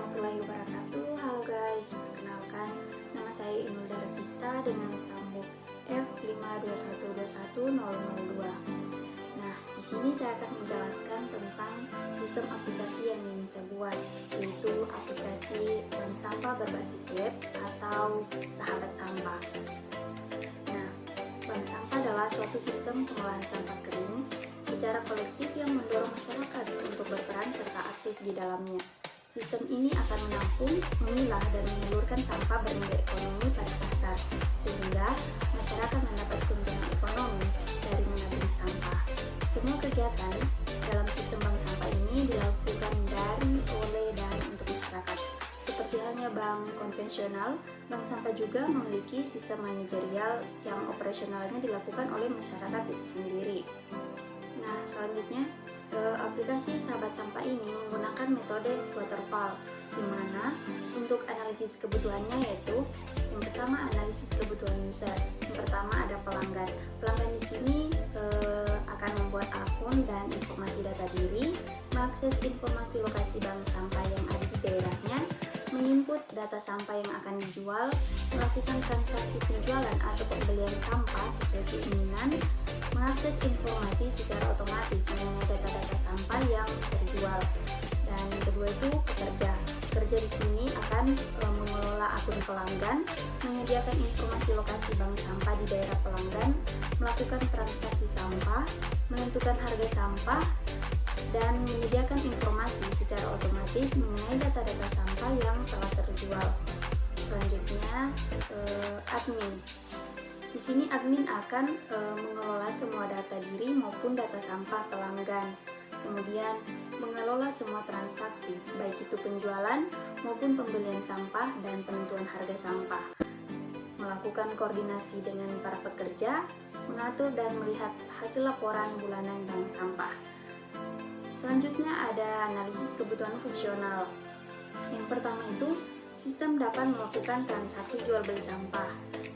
warahmatullahi wabarakatuh. Halo guys, perkenalkan nama saya Inul Daratista dengan stambuk F521211002. Nah, di sini saya akan menjelaskan tentang sistem aplikasi yang ingin saya buat, yaitu aplikasi bank sampah berbasis web atau sahabat sampah. Nah, bank sampah adalah suatu sistem pengolahan sampah kering secara kolektif yang mendorong masyarakat untuk berperan serta aktif di dalamnya. Sistem ini akan menampung, memilah, dan menyalurkan sampah bernilai ekonomi pada pasar, sehingga masyarakat mendapat keuntungan ekonomi dari menabung sampah. Semua kegiatan dalam sistem bank sampah ini dilakukan dari, oleh, dan untuk masyarakat. Seperti halnya bank konvensional, bank sampah juga memiliki sistem manajerial yang operasionalnya dilakukan oleh masyarakat itu sendiri. Nah, selanjutnya aplikasi sahabat sampah ini menggunakan metode waterfall, di mana untuk analisis kebutuhannya yaitu yang pertama analisis kebutuhan user. Yang pertama ada pelanggan. Pelanggan di sini akan membuat akun dan informasi data diri, mengakses informasi lokasi bank sampah yang ada di daerahnya, menginput data sampah yang akan dijual, melakukan transaksi penjualan atau pembelian sampah sesuai keinginan, mengakses informasi secara otomatis mengenai data-data sampah yang terjual. Dan yang kedua itu pekerja. Pekerja di sini akan mengelola akun pelanggan, menyediakan informasi lokasi bank sampah di daerah pelanggan, melakukan transaksi sampah, menentukan harga sampah, dan menyediakan informasi secara otomatis mengenai data-data sampah yang telah terjual. Selanjutnya admin. Di sini admin akan mengelola semua data diri maupun data sampah pelanggan. Kemudian mengelola semua transaksi, baik itu penjualan maupun pembelian sampah dan penentuan harga sampah. Melakukan koordinasi dengan para pekerja, mengatur dan melihat hasil laporan bulanan bank sampah. Selanjutnya ada analisis kebutuhan fungsional. Yang pertama itu, sistem dapat melakukan transaksi jual beli sampah.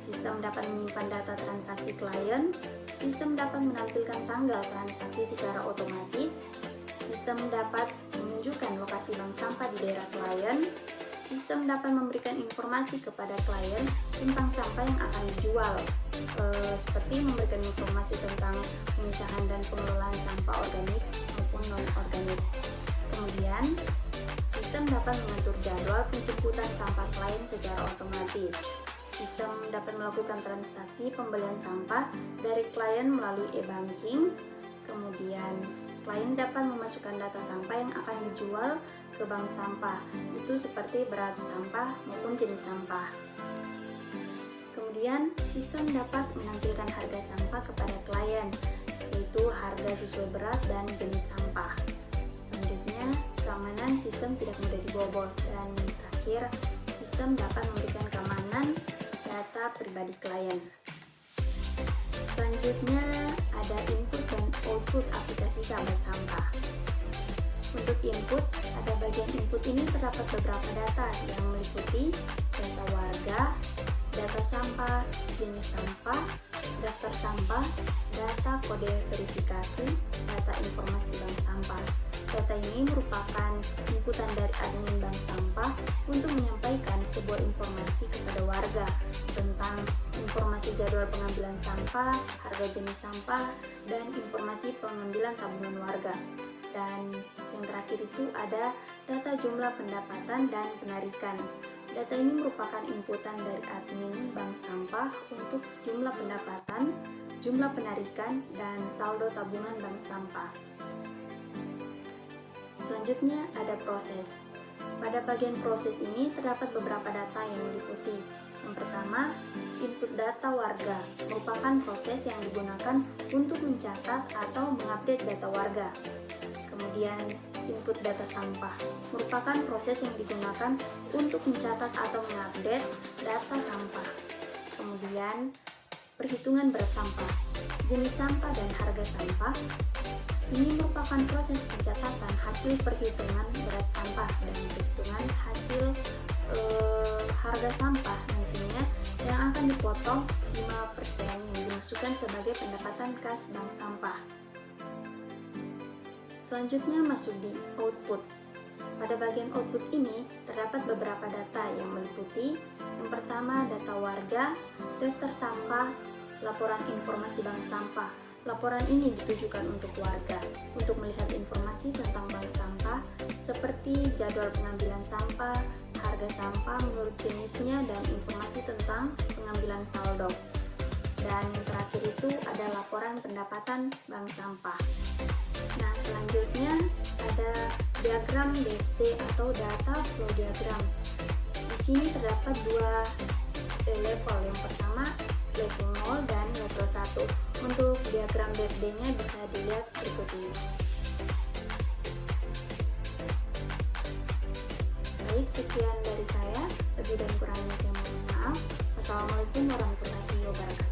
Sistem dapat menyimpan data transaksi klien. Sistem dapat menampilkan tanggal transaksi secara otomatis. Sistem dapat menunjukkan lokasi bank sampah di daerah klien. Sistem dapat memberikan informasi kepada klien tentang sampah yang akan dijual, seperti memberikan informasi tentang pemisahan dan pengelolaan sampah organik maupun non-organik. Kemudian, sistem dapat mengatur jadwal penjemputan sampah klien secara otomatis. Sistem dapat melakukan transaksi pembelian sampah dari klien melalui e-banking. Kemudian, klien dapat memasukkan data sampah yang akan dijual ke bank sampah, itu seperti berat sampah maupun jenis sampah. Kemudian, sistem dapat menampilkan harga sampah kepada klien, yaitu harga sesuai berat dan jenis sampah. Selanjutnya, keamanan sistem tidak mudah dibobol. Dan terakhir, sistem dapat memberikan keamanan data pribadi klien. Selanjutnya ada input dan output aplikasi sahabat sampah. Untuk input, ada bagian input ini terdapat beberapa data yang meliputi data warga, data sampah, jenis sampah, daftar sampah, data kode verifikasi, data informasi bank sampah. Data ini merupakan inputan dari admin bank sampah untuk menyampaikan sebuah informasi kepada warga tentang informasi jadwal pengambilan sampah, harga jenis sampah, dan informasi pengambilan tabungan warga. Dan yang terakhir itu ada data jumlah pendapatan dan penarikan. Data ini merupakan inputan dari admin bank sampah untuk jumlah pendapatan, jumlah penarikan, dan saldo tabungan bank sampah. Selanjutnya ada proses. Pada bagian proses ini terdapat beberapa data yang meliputi. Yang pertama, input data warga merupakan proses yang digunakan untuk mencatat atau mengupdate data warga. Kemudian, input data sampah merupakan proses yang digunakan untuk mencatat atau mengupdate data sampah. Kemudian, perhitungan berat sampah, jenis sampah dan harga sampah. Ini merupakan proses pencatatan hasil perhitungan berat sampah dan perhitungan hasil harga sampah nantinya yang akan dipotong 5% yang dimasukkan sebagai pendapatan kas bank sampah. Selanjutnya masuk di output. Pada bagian output ini terdapat terdapat beberapa data yang meliputi yang pertama data warga, daftar sampah, laporan informasi bank sampah. Laporan ini ditujukan untuk warga untuk melihat informasi tentang bank sampah seperti jadwal pengambilan sampah, harga sampah menurut jenisnya, dan informasi tentang pengambilan saldo. Dan yang terakhir itu ada laporan pendapatan bank sampah. Nah, selanjutnya ada diagram DFT atau data flow diagram. Di sini terdapat dua level. Yang pertama level 0 dan level 1. Untuk diagram DFT-nya bisa dilihat berikut ini. Baik, sekian dari saya. Lebih dan kurangnya saya mohon maaf. Wassalamualaikum warahmatullahi wabarakatuh.